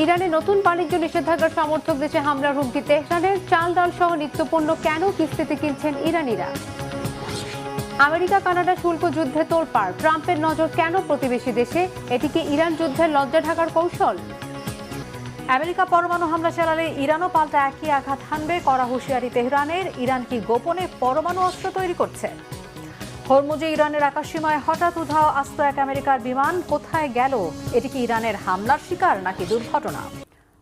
ইরানে নতুন বাণিজ্য নিষেধাজ্ঞার সমর্থক দেশে হামলার হুমকি তেহরানের। চাল ডাল সহ নিত্যপণ্য কেন কিস্তিতে কিনছেন ইরানিরা? আমেরিকা কানাডা শুল্ক যুদ্ধে তোড়পাড়, ট্রাম্পের নজর কেন প্রতিবেশী দেশে? এটি কি ইরান যুদ্ধের লজ্জা ঢাকার কৌশল? আমেরিকা পরমাণু হামলা চালালে ইরানও পাল্টা একই আঘাত হানবে, কড়া হুঁশিয়ারি তেহরানের। ইরান কি গোপনে পরমাণু অস্ত্র তৈরি করছে? হরমুজে ইরানের আকাশসীমায় হঠাৎ উধাও আস্ত এক আমেরিকার বিমান, কোথায় গেল? এটি কি ইরানের হামলার শিকার নাকি দুর্ঘটনা?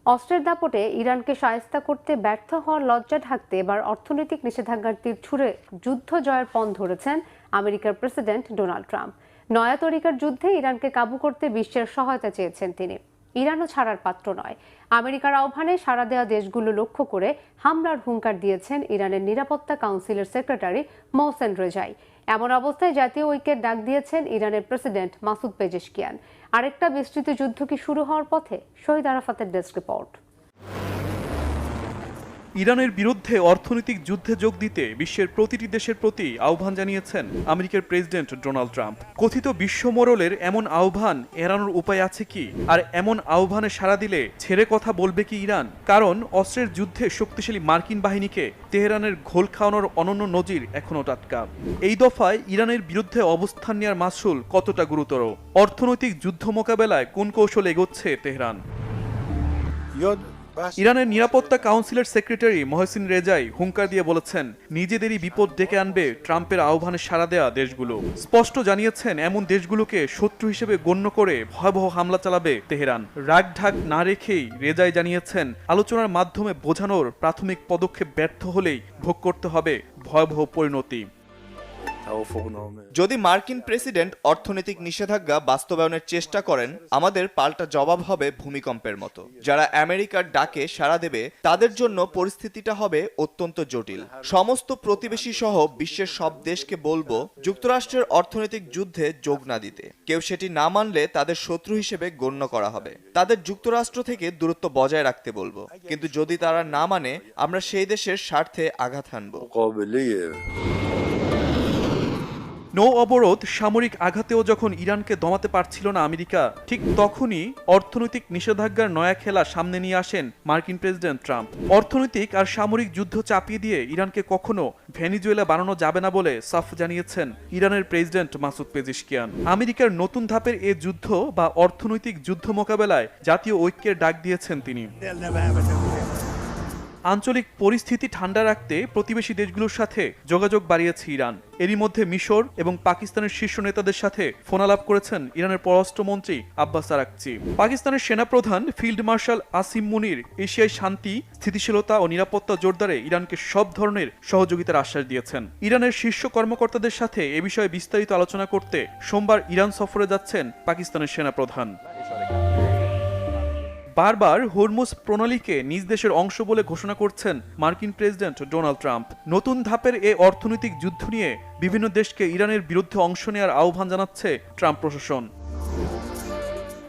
অস্ত্রের দাপটে ইরানকে শায়েস্তা করতে ব্যর্থ হওয়ার লজ্জা ঢাকতে এবার অর্থনৈতিক নিষেধাজ্ঞার তীর ছুঁড়ে যুদ্ধ জয়ের পণ ধরেছেন আমেরিকার প্রেসিডেন্ট ডোনাল্ড ট্রাম্প। নয়া তরিকার যুদ্ধে ইরানকে কাবু করতে বিশ্বের সহায়তা চেয়েছেন তিনি। ইরানও ছাড়ার পাত্র নয়। আমেরিকার আহ্বানে সাড়া দেওয়া দেশগুলো লক্ষ্য করে হামলার হুঙ্কার দিয়েছেন ইরানের নিরাপত্তা কাউন্সিলের সেক্রেটারি মোহসেন রেজাই। এমন অবস্থায় জাতীয় ঐক্যের ডাক দিয়েছেন ইরানের প্রেসিডেন্ট মাসুদ পেজেশকিয়ান। আরেকটা বিস্তৃত যুদ্ধ কি শুরু হওয়ার পথে? শহীদ আরাফাতের ডেস্ক রিপোর্ট। ইরানের বিরুদ্ধে অর্থনৈতিক যুদ্ধে যোগ দিতে বিশ্বের প্রতিটি দেশের প্রতি আহ্বান জানিয়েছেন আমেরিকার প্রেসিডেন্ট ডোনাল্ড ট্রাম্প। কথিত বিশ্ব মোড়লের এমন আহ্বান এড়ানোর উপায় আছে কি? আর এমন আহ্বানে সাড়া দিলে ছেড়ে কথা বলবে কি ইরান? কারণ অস্ত্রের যুদ্ধে শক্তিশালী মার্কিন বাহিনীকে তেহরানের ঘোল খাওয়ানোর অনন্য নজির এখনও টাটকা। এই দফায় ইরানের বিরুদ্ধে অবস্থান নেওয়ার মাসুল কতটা গুরুতর? অর্থনৈতিক যুদ্ধ মোকাবেলায় কোন কৌশল এগোচ্ছে তেহরান? ইরানের নিরাপত্তা কাউন্সিলের সেক্রেটারি মোহসেন রেজাই হুঙ্কার দিয়ে বলেছেন, নিজেদেরই বিপদ ডেকে আনবে ট্রাম্পের আহ্বানে সাড়া দেওয়া দেশগুলো। স্পষ্ট জানিয়েছেন, এমন দেশগুলোকে শত্রু হিসেবে গণ্য করে ভয়াবহ হামলা চালাবে তেহরান। রাগ ঢাক না রেখেই রেজাই জানিয়েছেন, আলোচনার মাধ্যমে বোঝানোর প্রাথমিক পদক্ষেপ ব্যর্থ হলেই ভোগ করতে হবে ভয়াবহ পরিণতি। যদি মার্কিন প্রেসিডেন্ট অর্থনৈতিক নিষেধাজ্ঞা বাস্তবায়নের চেষ্টা করেন, আমাদের পাল্টা জবাব হবে ভূমিকম্পের মতো। যারা আমেরিকার ডাকে সাড়া দেবে তাদের জন্য পরিস্থিতিটা হবে অত্যন্ত জটিল। সমস্ত প্রতিবেশী সহ বিশ্বের সব দেশকে বলবো যুক্তরাষ্ট্রের অর্থনৈতিক যুদ্ধে যোগ না দিতে। কেউ সেটি না মানলে তাদের শত্রু হিসেবে গণ্য করা হবে। তাদের যুক্তরাষ্ট্র থেকে দূরত্ব বজায় রাখতে বলবো। কিন্তু যদি তারা না মানে, আমরা সেই দেশের স্বার্থে আঘাত হানবো। নৌ অবরোধ, সামরিক আঘাতেও যখন ইরানকে দমাতে পারছিল না আমেরিকা, ঠিক তখনই অর্থনৈতিক নিষেধাজ্ঞার নয়া খেলা সামনে নিয়ে আসেন মার্কিন প্রেসিডেন্ট ট্রাম্প। অর্থনৈতিক আর সামরিক যুদ্ধ চাপিয়ে দিয়ে ইরানকে কখনো ভেনিজুয়েলা বানানো যাবে না বলে সাফ জানিয়েছেন ইরানের প্রেসিডেন্ট মাসুদ পেজেশকিয়ান। আমেরিকার নতুন ধাপের এ যুদ্ধ বা অর্থনৈতিক যুদ্ধ মোকাবেলায় জাতীয় ঐক্যের ডাক দিয়েছেন তিনি। আঞ্চলিক পরিস্থিতি ঠান্ডা রাখতে প্রতিবেশী দেশগুলোর সাথে যোগাযোগ বাড়িয়েছে ইরান। এরই মধ্যে মিশর এবং পাকিস্তানের শীর্ষ নেতাদের সাথে ফোনালাপ করেছেন ইরানের পররাষ্ট্রমন্ত্রী আব্বাস আরাকচি। পাকিস্তানের সেনাপ্রধান ফিল্ড মার্শাল আসিম মুনির এশিয়ায় শান্তি, স্থিতিশীলতা ও নিরাপত্তা জোরদারে ইরানকে সব ধরনের সহযোগিতার আশ্বাস দিয়েছেন। ইরানের শীর্ষ কর্মকর্তাদের সাথে এ বিষয়ে বিস্তারিত আলোচনা করতে সোমবার ইরান সফরে যাচ্ছেন পাকিস্তানের সেনাপ্রধান। বারবার হরমুজ প্রণালীকে নিজ দেশের অংশ বলে ঘোষণা করছেন মার্কিন প্রেসিডেন্ট ডোনাল্ড ট্রাম্প। নতুন ধাপের এ অর্থনৈতিক যুদ্ধ নিয়ে বিভিন্ন দেশকে ইরানের বিরুদ্ধে অংশ নেওয়ার আহ্বান জানাচ্ছে ট্রাম্প প্রশাসন।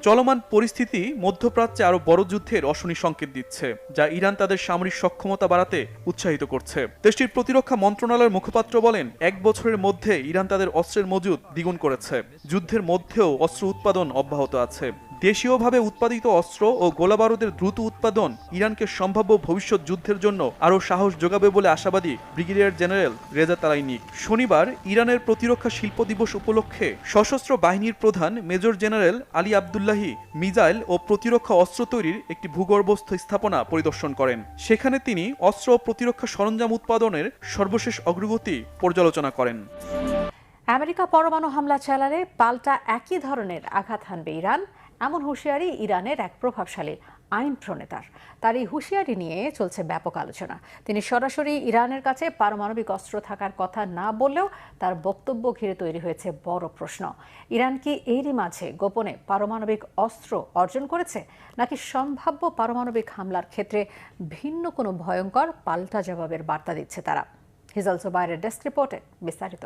চলমান পরিস্থিতি মধ্যপ্রাচ্যে আরো বড় যুদ্ধের অশনি সংকেত দিচ্ছে, যা ইরান তাদের সামরিক সক্ষমতা বাড়াতে উৎসাহিত করছে। দেশটির প্রতিরক্ষা মন্ত্রণালয়ের মুখপাত্র বলেন, 1 বছরের মধ্যে ইরান তাদের অস্ত্রের মজুদ দ্বিগুণ করেছে। যুদ্ধের মধ্যেও অস্ত্র উৎপাদন অব্যাহত আছে। দেশীয়ভাবে উৎপাদিত অস্ত্র ও গোলাবারুদের দ্রুত উৎপাদন ইরানকে সম্ভাব্য ভবিষ্যৎ যুদ্ধের জন্য আরও সাহস যোগাবে বলে আশাবাদী ব্রিগেডিয়ার জেনারেল রেজা তালাইনিক। শনিবার ইরানের প্রতিরক্ষা শিল্প দিবস উপলক্ষে সশস্ত্র বাহিনীর প্রধান major general Ali Abdullahi missile ও প্রতিরক্ষা অস্ত্র তৈরির একটি ভূগর্ভস্থ স্থাপনা পরিদর্শন করেন। সেখানে তিনি অস্ত্র ও প্রতিরক্ষা সরঞ্জাম উৎপাদনের সর্বশেষ অগ্রগতি পর্যালোচনা করেন। আমেরিকা পরমাণু হামলা চালালে পাল্টা একই ধরনের আঘাত হানবে ইরান, এমন হুঁশিয়ারি ইরানের এক প্রভাবশালী আইন প্রণেতার। তার এই হুঁশিয়ারি নিয়ে চলছে ব্যাপক আলোচনা। তিনি সরাসরি ইরানের কাছে পারমাণবিক অস্ত্র থাকার কথা না বললেও তার বক্তব্য ঘিরে তৈরি হয়েছে বড় প্রশ্ন। ইরান কি এরই মাঝে গোপনে পারমাণবিক অস্ত্র অর্জন করেছে, নাকি সম্ভাব্য পারমাণবিক হামলার ক্ষেত্রে ভিন্ন কোনো ভয়ঙ্কর পাল্টা জবাবের বার্তা দিচ্ছে তারা? হিজাল জুবাইরের ডেস্ক রিপোর্টে বিস্তারিত।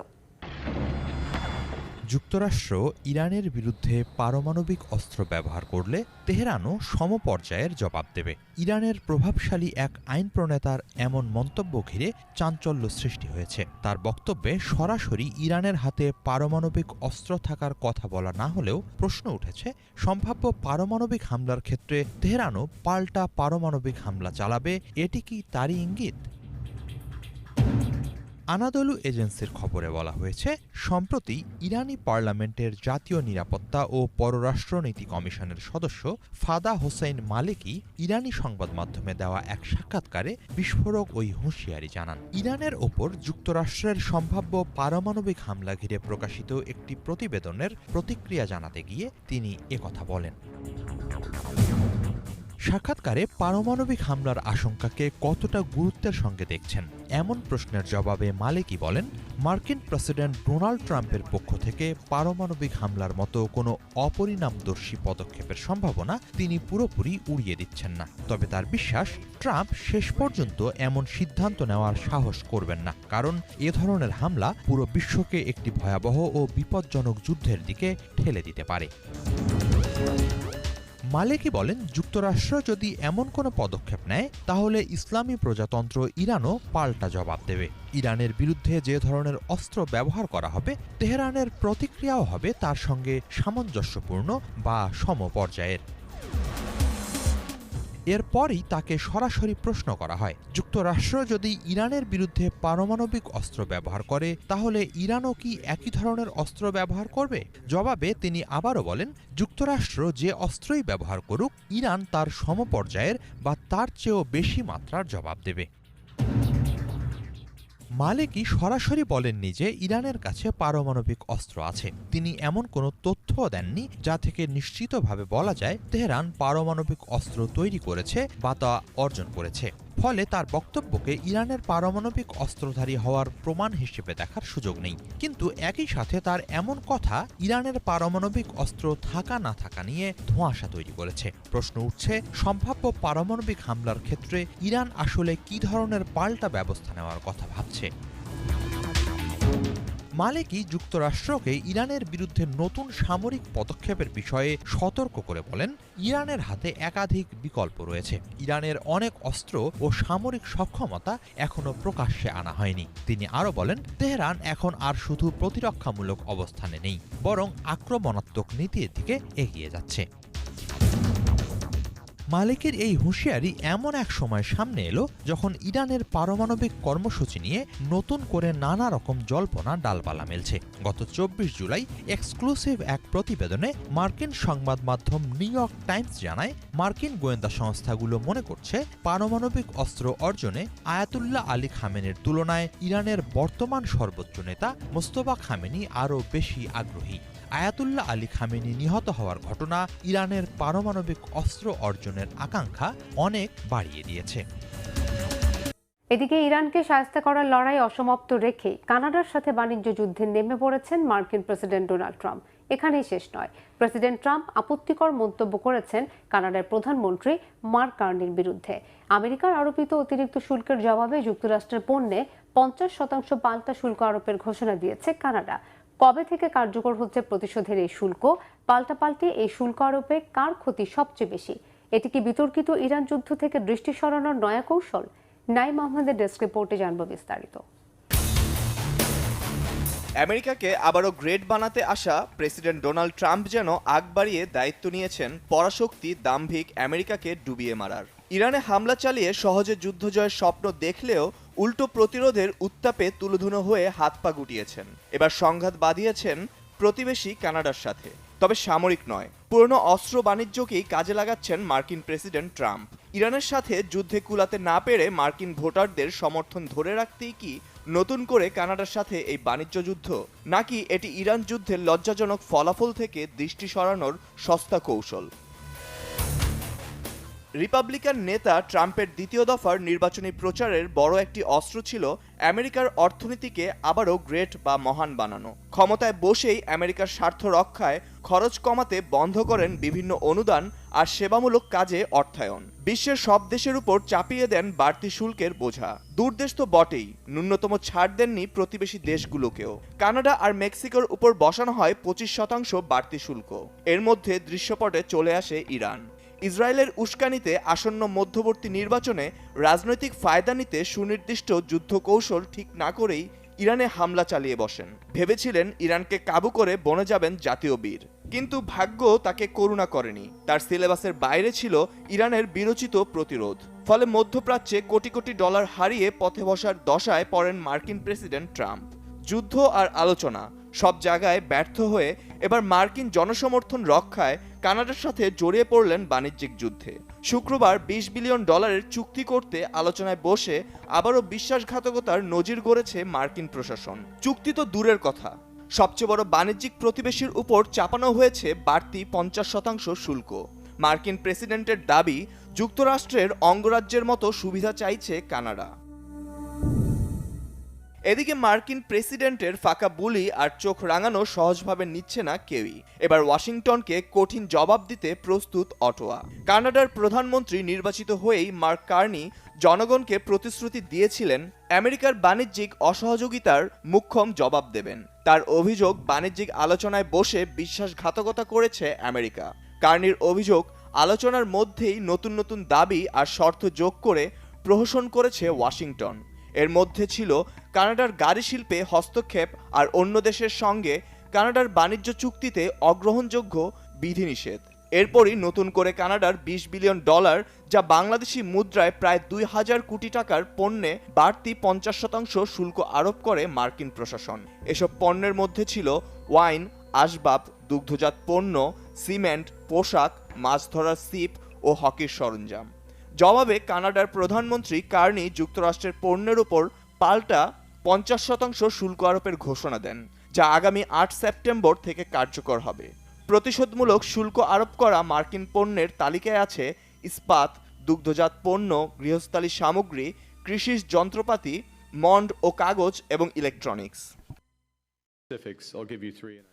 যুক্তরাষ্ট্র ইরানের বিরুদ্ধে পারমাণবিক অস্ত্র ব্যবহার করলে তেহরানও সমপর্যায়ের জবাব দেবে। ইরানের প্রভাবশালী এক আইন প্রণেতার এমন মন্তব্য ঘিরে চাঞ্চল্য সৃষ্টি হয়েছে। তার বক্তব্যে সরাসরি ইরানের হাতে পারমাণবিক অস্ত্র থাকার কথা বলা না হলেও প্রশ্ন উঠেছে, সম্ভাব্য পারমাণবিক হামলার ক্ষেত্রে তেহরানও পাল্টা পারমাণবিক হামলা চালাবে, এটি কি তারই ইঙ্গিত? আনাদলু এজেন্সির খবরে বলা হয়েছে, সম্প্রতি ইরানি পার্লামেন্টের জাতীয় নিরাপত্তা ও পররাষ্ট্রনীতি কমিশনের সদস্য ফাদা হোসেইন মালিকি ইরানি সংবাদ মাধ্যমে দেওয়া এক সাক্ষাৎকারে বিস্ফোরক ওই হুঁশিয়ারি জানান। ইরানের ওপর যুক্তরাষ্ট্রের সম্ভাব্য পারমাণবিক হামলা ঘিরে প্রকাশিত একটি প্রতিবেদনের প্রতিক্রিয়া জানাতে গিয়ে তিনি একথা বলেন। সাক্ষাৎকারে পারমাণবিক হামলার আশঙ্কাকে কতটা গুরুত্বের সঙ্গে দেখছেন এমন প্রশ্নের জবাবে মালিকি বলেন, মার্কিন প্রেসিডেন্ট ডোনাল্ড ট্রাম্পের পক্ষ থেকে পারমাণবিক হামলার মতো কোনো অপরিণামদর্শী পদক্ষেপের সম্ভাবনা তিনি পুরোপুরি উড়িয়ে দিচ্ছেন না। তবে তার বিশ্বাস, ট্রাম্প শেষ পর্যন্ত এমন সিদ্ধান্ত নেওয়ার সাহস করবেন না, কারণ এ ধরনের হামলা পুরো বিশ্বকে একটি ভয়াবহ ও বিপজ্জনক যুদ্ধের দিকে ঠেলে দিতে পারে। মালিকি বলেন, যুক্তরাষ্ট্র যদি এমন কোনো পদক্ষেপ নেয় তাহলে ইসলামী প্রজাতন্ত্র ইরানও পাল্টা জবাব দেবে। ইরানের বিরুদ্ধে যে ধরনের অস্ত্র ব্যবহার করা হবে, তেহরানের প্রতিক্রিয়াও হবে তার সঙ্গে সামঞ্জস্যপূর্ণ বা সমপর্যায়ের। এরপরই তাকে সরাসরি প্রশ্ন করা হয়, যুক্তরাষ্ট্র যদি ইরানের বিরুদ্ধে পারমাণবিক অস্ত্র ব্যবহার করে তাহলে ইরানও কি একই ধরনের অস্ত্র ব্যবহার করবে? জবাবে তিনি আবারও বলেন, যুক্তরাষ্ট্র যে অস্ত্রই ব্যবহার করুক, ইরান তার সমপর্যায়ের বা তার চেয়েও বেশি মাত্রার জবাব দেবে। মালিকি সরাসরি বলেননি যে ইরানের কাছে পারমাণবিক অস্ত্র আছে। তিনি এমন কোনো তথ্যও দেননি যা থেকে নিশ্চিতভাবে বলা যায় তেহরান পারমাণবিক অস্ত্র তৈরি করেছে বা তা অর্জন করেছে। ফলে তার বক্তব্যকে ইরানের পারমাণবিক অস্ত্রধারী হওয়ার প্রমাণ হিসেবে দেখার সুযোগ নেই। কিন্তু একই সাথে তার এমন কথা ইরানের পারমাণবিক অস্ত্র থাকা না থাকা নিয়ে ধোঁয়াশা তৈরি করেছে। প্রশ্ন উঠছে, সম্ভাব্য পারমাণবিক হামলার ক্ষেত্রে ইরান আসলে কি ধরনের পাল্টা ব্যবস্থা নেওয়ার কথা ভাবছে? মালিকি যুক্তরাষ্ট্রকে ইরানের বিরুদ্ধে নতুন সামরিক পদক্ষেপের বিষয়ে সতর্ক করে বলেন, ইরানের হাতে একাধিক বিকল্প রয়েছে। ইরানের অনেক অস্ত্র ও সামরিক সক্ষমতা এখনো প্রকাশ্যে আনা হয়নি। তিনি আরও বলেন, তেহরান এখন আর শুধু প্রতিরক্ষামূলক অবস্থানে নেই, বরং আক্রমণাত্মক নীতির দিকে এগিয়ে যাচ্ছে। মালিকের এই হুঁশিয়ারি এমন এক সময় সামনে এলো যখন ইরানের পারমাণবিক কর্মসূচি নিয়ে নতুন করে নানা রকম জল্পনা ডালপালা মেলছে। গত 24 জুলাই এক্সক্লুসিভ এক প্রতিবেদনে মার্কিন সংবাদ মাধ্যম নিউ ইয়র্ক টাইমস জানায়, মার্কিন গোয়েন্দা সংস্থাগুলো মনে করছে পারমাণবিক অস্ত্র অর্জনে আয়াতুল্লাহ আলী খামেনির তুলনায় ইরানের বর্তমান সর্বোচ্চ নেতা মোস্তফা খামেনি আরও বেশি আগ্রহী। আয়াতুল্লাহ আলী খামেনি নিহত হওয়ার ঘটনা ইরানের পারমাণবিক অস্ত্র অর্জনের আকাঙ্ক্ষা অনেক বাড়িয়ে দিয়েছে। এদিকে ইরানকে শায়েস্তা করার লড়াই অসমাপ্ত রেখে কানাডার সাথে বাণিজ্য যুদ্ধে নেমে পড়েছেন মার্কিন প্রেসিডেন্ট ডোনাল্ড ট্রাম্প। এখানেই শেষ নয়, প্রেসিডেন্ট ট্রাম্প আপত্তিকর মন্তব্য করেছেন কানাডার প্রধানমন্ত্রী মার্ক কার্নির বিরুদ্ধে। আমেরিকার আরোপিত অতিরিক্ত শুল্কের জবাবে যুক্তরাষ্ট্রের পণ্যে 50% পাল্টা শুল্ক আরোপের ঘোষণা দিয়েছে কানাডা। কবে থেকে কার্যকর হচ্ছে প্রতিশোধের এই শুল্ক? পাল্টাপাল্টি এই শুল্ক আরোপে কার ক্ষতি সবচেয়ে বেশি? এটি কি বিতর্কিত ইরান যুদ্ধ থেকে দৃষ্টি সরানোর নয়া কৌশল? নাইম আহমেদের ডেস্ক রিপোর্টে জানব বিস্তারিত। আমেরিকাকে আবারও গ্রেট বানাতে আসা প্রেসিডেন্ট ডোনাল্ড ট্রাম্প যেন আগ বাড়িয়ে দায়িত্ব নিয়েছেন পরাশক্তি দাম্ভিক আমেরিকাকে ডুবিয়ে মারার। ইরানে হামলা চালিয়ে সহজে যুদ্ধ জয়ের স্বপ্ন দেখলেও উল্টো প্রতিরোধের উত্তাপে তুলোধুনো হয়ে হাত পা গুটিয়েছেন। এবার সংঘাত বাঁধিয়েছেন প্রতিবেশী কানাডার সাথে, তবে সামরিক নয়, পুরনো অস্ত্র বাণিজ্যকেই কাজে লাগাচ্ছেন মার্কিন প্রেসিডেন্ট ট্রাম্প। ইরানের সাথে যুদ্ধে কুলাতে না পেরে মার্কিন ভোটারদের সমর্থন ধরে রাখতেই কি নতুন করে কানাডার সাথে এই বাণিজ্য যুদ্ধ, নাকি এটি ইরান যুদ্ধের লজ্জাজনক ফলাফল থেকে দৃষ্টি সরানোর সস্তা কৌশল? রিপাবলিকান নেতা ট্রাম্পের দ্বিতীয় দফার নির্বাচনী প্রচারের বড় একটি অস্ত্র ছিল আমেরিকার অর্থনীতিকে আবারও গ্রেট বা মহান বানানো। ক্ষমতায় বসেই আমেরিকার স্বার্থ রক্ষায় খরচ কমাতে বন্ধ করেন বিভিন্ন অনুদান আর সেবামূলক কাজে অর্থায়ন। বিশ্বের সব দেশের উপর চাপিয়ে দেন বাড়তি শুল্কের বোঝা। দূরদেশ তো বটেই, ন্যূনতম ছাড় দেননি প্রতিবেশী দেশগুলোকেও। কানাডা আর মেক্সিকোর উপর বসানো হয় 25% বাড়তি শুল্ক। এর মধ্যে দৃশ্যপটে চলে আসে ইরান। ইসরায়েলের উস্কানিতে আসন্ন মধ্যবর্তী নির্বাচনে রাজনৈতিক ফায়দা নিতে সুনির্দিষ্ট যুদ্ধ কৌশল ঠিক না করেই ইরানে হামলা চালিয়ে বসেন। ভেবেছিলেন ইরানকে কাবু করে বনে যাবেন জাতীয় বীর, কিন্তু ভাগ্য তাকে করুণা করেনি। তার সিলেবাসের বাইরে ছিল ইরানের বিরোচিত প্রতিরোধ। ফলে মধ্যপ্রাচ্যে কোটি কোটি ডলার হারিয়ে পথে বসার দশায় পড়েন মার্কিন প্রেসিডেন্ট ট্রাম্প। যুদ্ধ আর আলোচনা সব জায়গায় ব্যর্থ হয়ে এবার মার্কিন জনসমর্থন রক্ষায় কানাডার সাথে জড়িয়ে পড়লেন বাণিজ্যিক যুদ্ধে। শুক্রবার $20 বিলিয়ন চুক্তি করতে আলোচনায় বসে আবারও বিশ্বাসঘাতকতার নজির গড়েছে মার্কিন প্রশাসন। চুক্তি তো দূরের কথা, সবচেয়ে বড় বাণিজ্যিক প্রতিবেশীর উপর চাপানো হয়েছে বাড়তি 50% শুল্ক। মার্কিন প্রেসিডেন্টের দাবি, যুক্তরাষ্ট্রের অঙ্গরাজ্যের মতো সুবিধা চাইছে কানাডা। এদিকে মার্কিন প্রেসিডেন্টের ফাঁকা বুলি আর চোখ রাঙানো সহজভাবে নিচ্ছে না কেউই। এবার ওয়াশিংটনকে কঠিন জবাব দিতে প্রস্তুত অটোয়া। কানাডার প্রধানমন্ত্রী নির্বাচিত হয়েই মার্ক কার্নি জনগণকে প্রতিশ্রুতি দিয়েছিলেন আমেরিকার বাণিজ্যিক অসহযোগিতার মুখ্যম জবাব দেবেন। তার অভিযোগ, বাণিজ্যিক আলোচনায় বসে বিশ্বাসঘাতকতা করেছে আমেরিকা। কার্নির অভিযোগ, আলোচনার মধ্যেই নতুন নতুন দাবি আর শর্ত যোগ করে প্রহসন করেছে ওয়াশিংটন। এর মধ্যে ছিল কানাডার গাড়ি শিল্পে হস্তক্ষেপ আর অন্য দেশের সঙ্গে কানাডার বাণিজ্য চুক্তিতে অগ্রহণযোগ্য বিধিনিষেধ। এরপরই নতুন করে কানাডার $20 বিলিয়ন, যা বাংলাদেশি মুদ্রায় প্রায় 2000 কোটি টাকার পণ্যে বাড়তি 50% শুল্ক আরোপ করে মার্কিন প্রশাসন। এসব পণ্যের মধ্যে ছিল ওয়াইন, আসবাব, দুগ্ধজাত পণ্য, সিমেন্ট, পোশাক, মাছ ধরার ছিপ ও হকির সরঞ্জাম। জবাবে কানাডার প্রধানমন্ত্রী কার্নি যুক্তরাষ্ট্রের পণ্যের উপর পাল্টা 50% শুল্ক আরোপের ঘোষণা দেন, যা আগামী 8 সেপ্টেম্বর থেকে কার্যকর হবে। প্রতিশোধমূলক শুল্ক আরোপ করা মার্কিন পণ্যের তালিকায় আছে ইস্পাত, দুগ্ধজাত পণ্য, গৃহস্থালী সামগ্রী, কৃষি যন্ত্রপাতি, মন্ড ও কাগজ এবং ইলেকট্রনিক্স।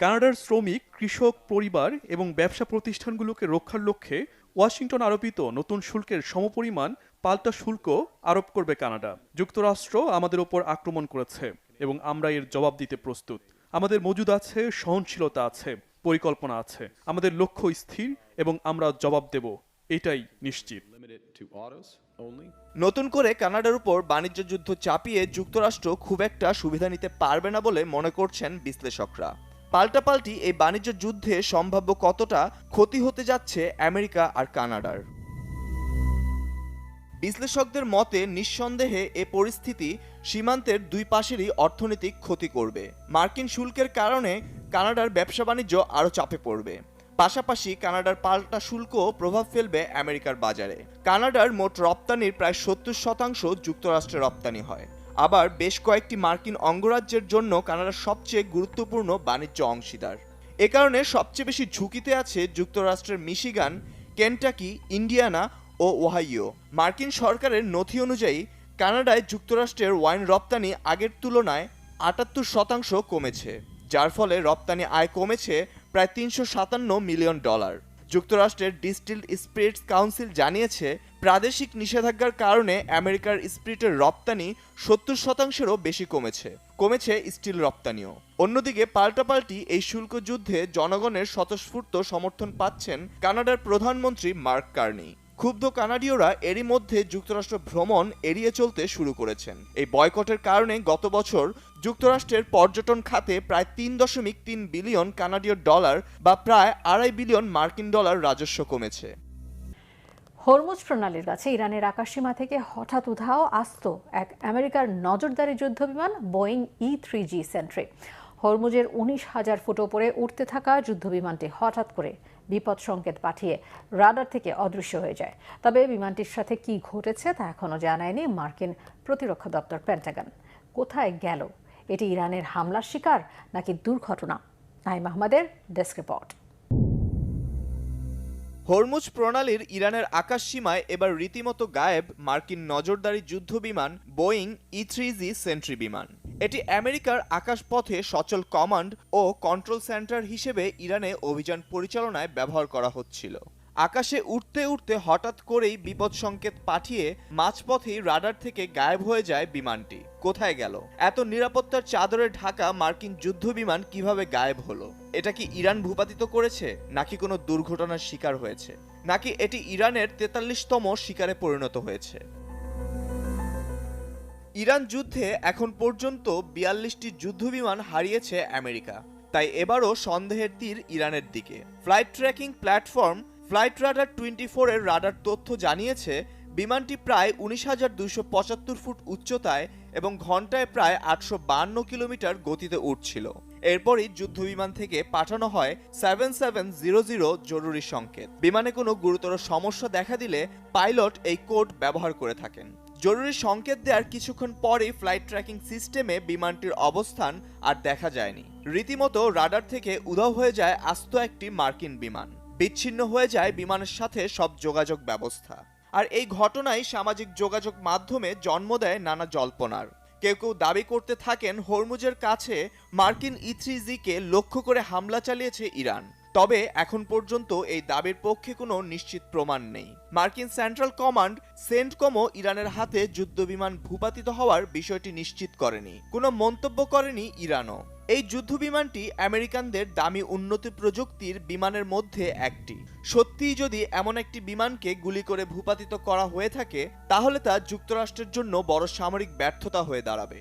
কানাডার শ্রমিক, কৃষক, পরিবার এবং ব্যবসা প্রতিষ্ঠানগুলোকে রক্ষার লক্ষ্যে ওয়াশিংটন আরোপিত নতুন শুল্কের সমপরিমাণ পাল্টা শুল্ক আরোপ করবে কানাডা। যুক্তরাষ্ট্র আমাদের ওপর আক্রমণ করেছে এবং আমরা এর জবাব দিতে প্রস্তুত। আমাদের মজুদ আছে, সহনশীলতা আছে, পরিকল্পনা আছে। আমাদের লক্ষ্য স্থির এবং আমরা জবাব দেব, এটাই নিশ্চিত। নতুন করে কানাডার উপর বাণিজ্য যুদ্ধ চাপিয়ে যুক্তরাষ্ট্র খুব একটা সুবিধা নিতে পারবে না বলে মনে করছেন বিশ্লেষকরা। পাল্টাপাল্টি এই বাণিজ্য যুদ্ধে সম্ভাব্য কতটা ক্ষতি হতে যাচ্ছে আমেরিকা আর কানাডার। বিশ্লেষকদের মতে নিঃসন্দেহে এ পরিস্থিতি সীমান্তের দুই পাশেরই অর্থনৈতিক ক্ষতি করবে। মার্কিন শুল্কের কারণে কানাডার ব্যবসা বাণিজ্য আরও চাপে পড়বে। পাশাপাশি কানাডার পাল্টা শুল্ক প্রভাব ফেলবে আমেরিকার বাজারে। কানাডার মোট রপ্তানির প্রায় 70% যুক্তরাষ্ট্রে রপ্তানি হয়। আবার বেশ কয়েকটি মার্কিন অঙ্গরাজ্যের জন্য কানাডা সবচেয়ে গুরুত্বপূর্ণ বাণিজ্য অংশীদার। এ কারণে সবচেয়ে বেশি ঝুঁকিতে আছে যুক্তরাষ্ট্রের মিশিগান, কেন্টাকি, ইন্ডিয়ানা ও ওহাইও। মার্কিন সরকারের নথি অনুযায়ী কানাডায় যুক্তরাষ্ট্রের ওয়াইন রপ্তানি আগের তুলনায় 78% কমেছে, যার ফলে রপ্তানি আয় কমেছে প্রায় $357 মিলিয়ন। যুক্তরাষ্ট্রের ডিস্টিলড স্পিরিটস কাউন্সিল জানিয়েছে, প্রাদেশিক নিষেধাজ্ঞার কারণে আমেরিকার স্পিরিটের রপ্তানি 70%-এরও বেশি কমেছে স্টিল রপ্তানিও। অন্যদিকে পাল্টাপাল্টি এই শুল্ক যুদ্ধে জনগণের স্বতঃস্ফূর্ত সমর্থন পাচ্ছেন কানাডার প্রধানমন্ত্রী মার্ক কার্নি। ক্ষুব্ধ কানাডীয়রা এরই মধ্যে যুক্তরাষ্ট্র ভ্রমণ এড়িয়ে চলতে শুরু করেছেন। এই বয়কটের কারণে গত বছর যুক্তরাষ্ট্রের পর্যটন খাতে প্রায় $3.3 বিলিয়ন কানাডীয় ডলার বা প্রায় $2.5 বিলিয়ন মার্কিন ডলার রাজস্ব কমেছে। হরমুজ প্রণালীর কাছে ইরানের আকাশসীমা থেকে হঠাৎ উধাও আস্ত এক আমেরিকার নজরদারি যুদ্ধবিমান বোয়িং E-3G সেন্ট্রি। হরমুজের 19,000 ফুট ওপরে উঠতে থাকা যুদ্ধবিমানটি হঠাৎ করে বিপদ সংকেত পাঠিয়ে রাডার থেকে অদৃশ্য হয়ে যায়। তবে বিমানটির সাথে কি ঘটেছে তা এখনও জানায়নি মার্কিন প্রতিরক্ষা দপ্তর পেন্টাগন। কোথায় গেল? এটি ইরানের হামলার শিকার নাকি দুর্ঘটনা? নাইম আহমদের ডেস্ক রিপোর্ট। হরমুজ প্রণালীর ইরানের আকাশসীমায় এবার রীতিমতো গায়েব মার্কিন নজরদারি যুদ্ধবিমান বোয়িং E-3G সেন্ট্রি বিমান। এটি আমেরিকার আকাশপথে সচল কমান্ড ও কন্ট্রোল সেন্টার হিসেবে ইরানে অভিযান পরিচালনায় ব্যবহার করা হচ্ছিল। আকাশে উঠতে উঠতে হঠাৎ করেই বিপদ সংকেত পাঠিয়ে মাঝপথেই রাডার থেকে গায়েব হয়ে যায় বিমানটি। কোথায় গেল? এত নিরাপত্তার চাদরে ঢাকা মার্কিন যুদ্ধ বিমান কিভাবে গায়েব হলো? এটা কি ইরান ভূপাতিত করেছে, নাকি কোনো দুর্ঘটনার শিকার হয়েছে, নাকি এটি ইরানের 43তম শিকারে পরিণত হয়েছে? ইরান যুদ্ধে এখন পর্যন্ত 42টি যুদ্ধবিমান হারিয়েছে আমেরিকা, তাই এবারও সন্দেহের তীর ইরানের দিকে। Flight tracking platform flight radar 24 এর রাডার তথ্য জানিয়েছে বিমানটি প্রায় 19,275 ফুট উচ্চতায় এবং ঘন্টায় প্রায় 852 কিলোমিটার গতিতে উঠছিল। এরপরই যুদ্ধবিমান থেকে পাঠানো হয় 7700 জরুরি সংকেত। বিমানে কোনো গুরুতর সমস্যা দেখা দিলে পাইলট এই কোড ব্যবহার করে থাকেন। জরুরি সংকেত দেওয়ার কিছুক্ষণ পরেই ফ্লাইট ট্র্যাকিং সিস্টেমে বিমানটির অবস্থান আর দেখা যায়নি। রীতিমতো রাডার থেকে উধাও হয়ে যায় আস্ত একটি মার্কিন বিমান। বিচ্ছিন্ন হয়ে যায় বিমানের সাথে সব যোগাযোগ ব্যবস্থা। আর এই ঘটনাই সামাজিক যোগাযোগ মাধ্যমে জন্ম দেয় নানা জল্পনার। কেউ কেউ দাবি করতে থাকেন হরমুজের কাছে মার্কিন E-3Zকে লক্ষ্য করে হামলা চালিয়েছে ইরান। তবে এখন পর্যন্ত এই দাবির পক্ষে কোনো নিশ্চিত প্রমাণ নেই। মার্কিন সেন্ট্রাল কমান্ড সেন্টকমও ইরানের হাতে যুদ্ধবিমান ভূপাতিত হওয়ার বিষয়টি নিশ্চিত করেনি, কোনো মন্তব্য করেনি ইরানও। এই যুদ্ধবিমানটি আমেরিকানদের দামি উন্নত প্রযুক্তির বিমানের মধ্যে একটি। সত্যিই যদি এমন একটি বিমানকে গুলি করে ভূপাতিত করা হয়ে থাকে, তাহলে তা যুক্তরাষ্ট্রের জন্য বড় সামরিক ব্যর্থতা হয়ে দাঁড়াবে।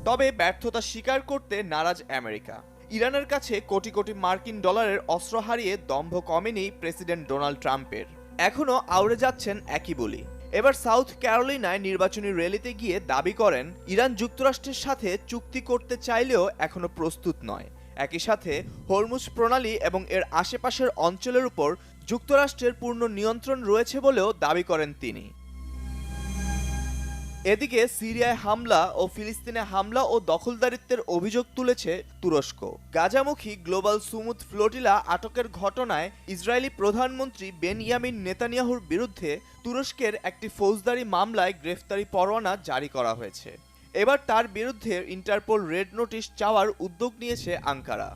তবে ব্যর্থতা স্বীকার করতে নারাজ আমেরিকা। ইরানের কাছে কোটি কোটি মার্কিন ডলারের অস্ত্র হারিয়ে দম্ভ কমেনি প্রেসিডেন্ট ডোনাল্ড ট্রাম্পের। এখনও আউড়ে যাচ্ছেন একই বলি। এবার সাউথ ক্যারোলিনায় নির্বাচনী র্যালিতে গিয়ে দাবি করেন ইরান যুক্তরাষ্ট্রের সাথে চুক্তি করতে চাইলেও এখনো প্রস্তুত নয়। একই সাথে হরমুজ প্রণালী এবং এর আশেপাশের অঞ্চলের উপর যুক্তরাষ্ট্রের পূর্ণ নিয়ন্ত্রণ রয়েছে বলেও দাবি করেন তিনি। এদিকে সিরিয়ায় হামলা ও ফিলিস্তিনে হামলা ও দখলদারিত্বের অভিযোগ তুলেছে তুরস্ক। গাজামুখী গ্লোবাল সুমুদ ফ্লোটিলা আটকের ঘটনায় ইসরায়েলি প্রধানমন্ত্রী বেনিয়ামিন নেতানিয়াহুর বিরুদ্ধে তুরস্কের একটি ফৌজদারি মামলায় গ্রেফতারি পরোয়ানা জারি করা হয়েছে। এবার তার বিরুদ্ধে ইন্টারপোল রেড নোটিশ চাওয়ার উদ্যোগ নিয়েছে আঙ্কারা।